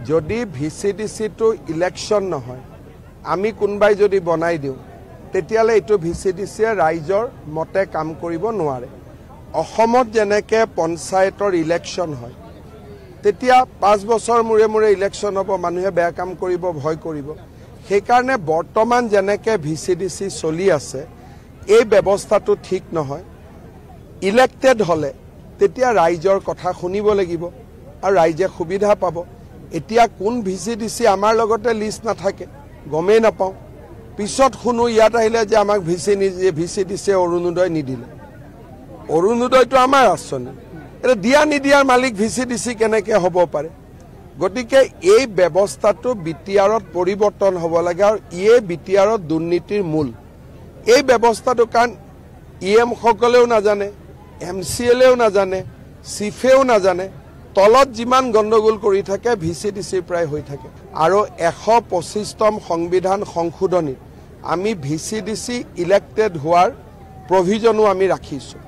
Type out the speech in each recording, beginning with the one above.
যদি ভিচিডিচি তো ইলেকশন নহয় আমি কোনবাই যদি বনাই দিও তেতিয়ালে এটো ভিচিডিচি ৰাইজৰ মতে কাম কৰিব নোৱাৰে অসমত যেনেকে পঞ্চায়তৰ ইলেকশন হয় তেতিয়া 5 বছৰ মুৰে মুৰে ইলেকশন হ'ব মানুহে বেয়া কাম কৰিব ভয় কৰিব সেই কাৰণে বৰ্তমান যেনেকে ভিচিডিচি চলি আছে এই ব্যৱস্থাটো ঠিক নহয় ইলেক্টেড হলে তেতিয়া ৰাইজৰ কথা শুনিব লাগিব আৰু ৰাইজে সুবিধা পাব এতিয়া কোন ভিচিডিচি আমাৰ লগতে লিষ্ট নাথাকে গমে নাপাও পিছত শুনো ইয়াত আহিলে যে আমাক ভিচিডিচি অৰুণোদয় নিদিলে অৰুণোদয়টো আমাৰ আঁচনি এটা দিয়া নিদিয়াৰ মালিক ভিচিডিচি কেনেকে হ'ব পাৰে গতিকে এই ব্যৱস্থাটো বিটিআৰত পৰিৱৰ্তন হ'ব লাগে আৰু ইয়ে বিটিআৰত দুৰ্নীতিৰ মূল এই ব্যৱস্থাটো কাৰণ ইএম সকলেও নাজানে এমচিএলেও নাজানে চিফেও নাজানে তলত যিমান গণ্ডগোল কৰি থাকে ভিচিডিচি প্ৰায় হৈ থাকে আৰু 125তম সংবিধান সংশোধনী আমি ভিচিডিচি ইলেক্টেড হোৱাৰ প্ৰভিজনো আমি ৰাখিছো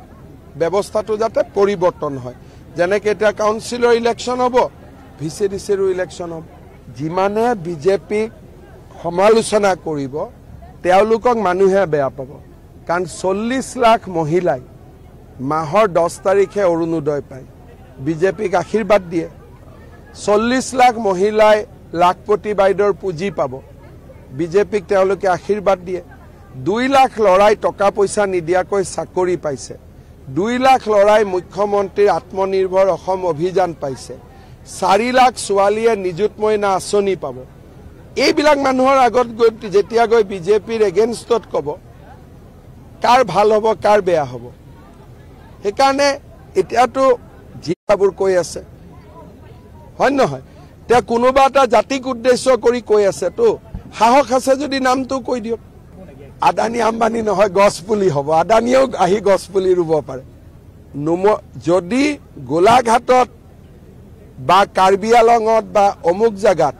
ব্যৱস্থাটো যাতে পৰিৱৰ্তন হয় যেনেকৈ এটা কাউন্সিলৰ ইলেকশন হ'ব ভিচিডিচিৰো ইলেকশন হ'ব যিমানে বিজেপি সমালোচনা কৰিব তেওঁলোকক মানুহে বেয়া পাব কাৰণ 40 লাখ মহিলাই মাহৰ 10 তাৰিখে অৰুণোদয় পায় বিজেপিক আশীৰ্বাদ দিয়ে 40 লাখ মহিলাই লাখপতি বাইদেউৰ পুঁজি পাব বিজেপিক তেওঁলোকে আশীৰ্বাদ দিয়ে 2 লাখ লৰাই টকা পইচা নিদিয়াকৈ চাকৰি পাইছে 2 লাখ লৰাই মুখ্যমন্ত্ৰীৰ আত্মনিৰ্ভৰ অসম অভিযান পাইছে 4 লাখ ছোৱালীয়ে নিযুত মইনা আঁচনি পাব এইবিলাক মানুহৰ আগত গৈ যেতিয়া গৈ বিজেপিৰ এগেইনষ্টত ক'ব কাৰ ভাল হ'ব কাৰ বেয়া হ'ব সেইকাৰণে এতিয়াতো জিবাবুৰ কৈ আছে হয় নহয় তে কোনোবা এটা জাতিক উদ্দেশ্য কৰি কৈ আছে তো সাহস আছে যদি নামটো কৈ দিয়ক আদানী আম্বানী নহয় গছপুলি হ'ব আদানীও আহি গছপুলি ৰুব পাৰে যদি গোলাঘাটত বা কাৰ্বি আলঙত বা অমুক জাগাত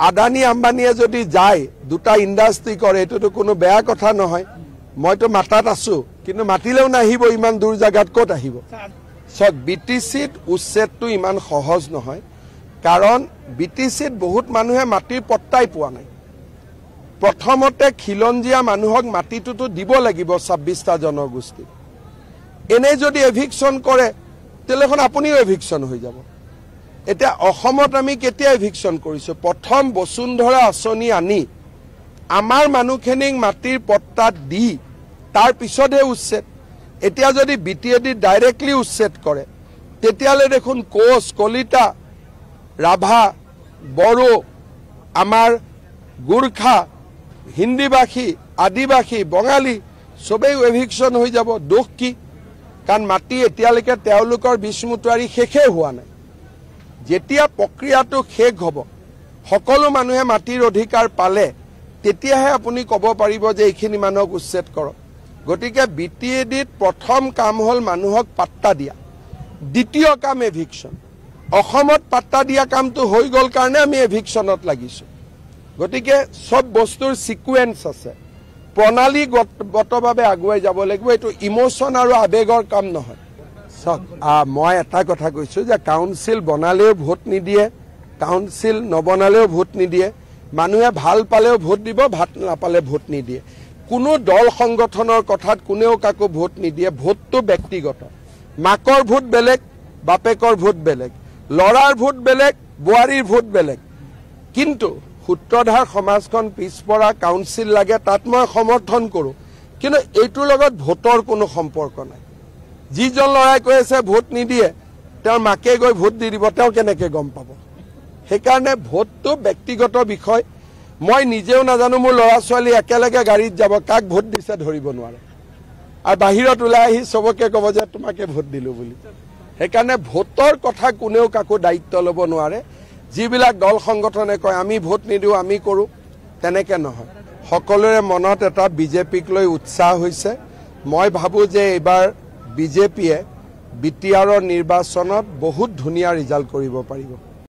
আদানী আম্বানীয়ে যদি যায় দুটা ইণ্ডাষ্ট্ৰি কৰে এটোতো কোনো বেয়া কথা নহয় মইতো মাতাত আছো কিন্তু মাতিলেও নাহিব ইমান দূৰ জাগাত ক'ত আহিব সব বিটিচিত উচ্ছেদটো ইমান সহজ নহয় কাৰণ বিটিচিত বহুত মানুহে মাটিৰ পট্টাই পোৱা নাই প্ৰথমতে খিলঞ্জিয়া মানুহক মাটিটোতো দিব লাগিব 26টা জনগোষ্ঠী এনে যদি এভিকশন কৰে তেলেখন আপুনিও এভিকশন হৈ যাব এটা অসমত আমি কেতিয়া এভিকশন কৰিছো প্ৰথম বসুন্ধৰা আঁচনি আনি আমাৰ মানুহখিনিক মাটিৰ পট্টা দি তাৰ পিছতহে উচ্ছেদ এতিয়া যদি বিটিএডি ডাইৰেক্টলি উচ্ছেদ কৰে তেতিয়ালে দেখোন কোচ কলিতা ৰাভা বড়ো আমাৰ গুৰখা হিন্দীভাষী আদিবাসী বঙালী সবেই এভিকশন হৈ যাব দুখ কি কাৰণ মাটি এতিয়ালৈকে তেওঁলোকৰ বিষ্মুতুৱাৰী শেষে হোৱা নাই যেতিয়া প্ৰক্ৰিয়াটো শেষ হ'ব সকলো মানুহে মাটিৰ অধিকাৰ পালে তেতিয়াহে আপুনি ক'ব পাৰিব যে এইখিনি মানুহক উচ্ছেদ কৰক গতিকে বিটিএডিত প্ৰথম কাম হ'ল মানুহক পাট্টা দিয়া দ্বিতীয় কাম এভিকশন অসমত পাট্টা দিয়া কামটো হৈ গ'ল কাৰণে আমি এভিকশনত লাগিছো গতিকে সব বস্তুৰ সিকুৱেন্স আছে প্ৰণালীগতভাৱে আগুৱাই যাব লাগিব এটো ইমোশন আৰু আবেগৰ কাম নহয় মই এটা কথা কৈছো যে কাউন্সিল বনালেও ভোট নিদিয়ে কাউন্সিল নবনালেও ভোট নিদিয়ে মানুহে ভাল পালেও ভোট দিব ভাত নাপালে ভোট নিদিয়ে কোনো দল সংগঠনৰ কথাত কোনেও কাকো ভোট নিদিয়ে ভোটটো ব্যক্তিগত মাকৰ ভোট বেলেগ বাপেকৰ ভোট বেলেগ লৰাৰ ভোট বেলেগ বুৱাৰীৰ ভোট বেলেগ কিন্তু সূত্ৰধাৰ সমাজখন পিছপৰা কাউন্সিল লাগে তাত মই সমৰ্থন কৰো কিন্তু এইটোৰ লগত ভোটৰ কোনো সম্পৰ্ক নাই যিজন লৰাই কৈ আছে ভোট নিদিয়ে তেওঁৰ মাকে গৈ ভোট দি দিব তেওঁ কেনেকৈ গম পাব সেইকাৰণে ভোটটো ব্যক্তিগত বিষয় মই নিজেও নাজানো মোৰ লৰা ছোৱালী একেলগে গাড়ীত যাব কাক ভোট দিছে ধৰিব নোৱাৰে আৰু বাহিৰত ওলাই আহি সবকে ক'ব যে তোমাকে ভোট দিলো বুলি সেইকাৰণে ভোটৰ কথা কোনেও কাকো দায়িত্ব ল'ব নোৱাৰে যিবিলাক দল সংগঠনে কয় আমি ভোট নিদিওঁ আমি কৰোঁ তেনেকৈ নহয় সকলোৰে মনত এটা বিজেপিক লৈ উৎসাহ হৈছে মই ভাবোঁ যে এইবাৰ বিজেপিয়ে বিটিআৰৰ নিৰ্বাচনত বহুত ধুনীয়া ৰিজাল্ট কৰিব পাৰিব